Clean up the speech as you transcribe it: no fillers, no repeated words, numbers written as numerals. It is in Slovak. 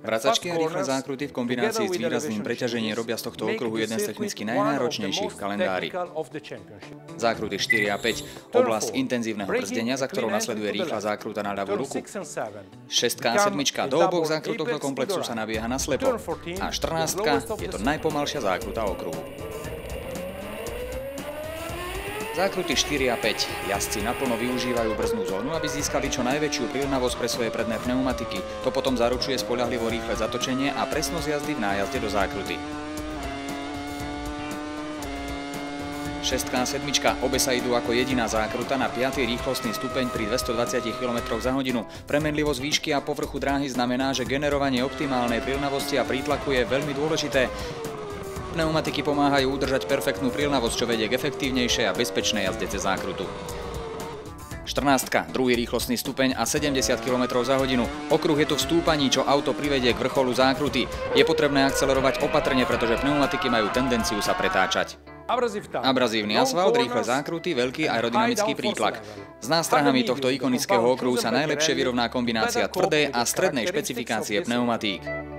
Vracačky a rýchle zákruty v kombinácii s výrazným preťažením robia z tohto okruhu jeden z technicky najnáročnejších v kalendári. Zákruty 4 a 5. Oblasť intenzívneho brzdenia, za ktorou nasleduje rýchla zákruta na ľavú ruku. 6 a 7. Do oboch zákrutok do komplexu sa nabieha naslepo. A 14 je to najpomalšia zákruta okruhu. Zákruty 4 a 5. Jazdci naplno využívajú brzdnú zónu, aby získali čo najväčšiu prilnavosť pre svoje predné pneumatiky. To potom zaručuje spoľahlivo rýchle zatočenie a presnosť jazdy v nájazde do zákruty. 6 a 7. Obe sa idú ako jediná zákruta na 5. rýchlostný stupeň pri 220 km za hodinu. Premenlivosť výšky a povrchu dráhy znamená, že generovanie optimálnej prilnavosti a prítlaku je veľmi dôležité. Pneumatiky pomáhajú udržať perfektnú prilnavosť, čo vedie k efektívnejšej a bezpečnej jazde cez zákrutu. 14. Druhý rýchlostný stupeň a 70 km za hodinu. Okruh je tu v stúpaní, čo auto privedie k vrcholu zákruty. Je potrebné akcelerovať opatrne, pretože pneumatiky majú tendenciu sa pretáčať. Abrazívny asfalt, rýchle zákruty, veľký aerodynamický prítlak. S nástrahami tohto ikonického okruhu sa najlepšie vyrovná kombinácia tvrdej a strednej špecifikácie pneumatík.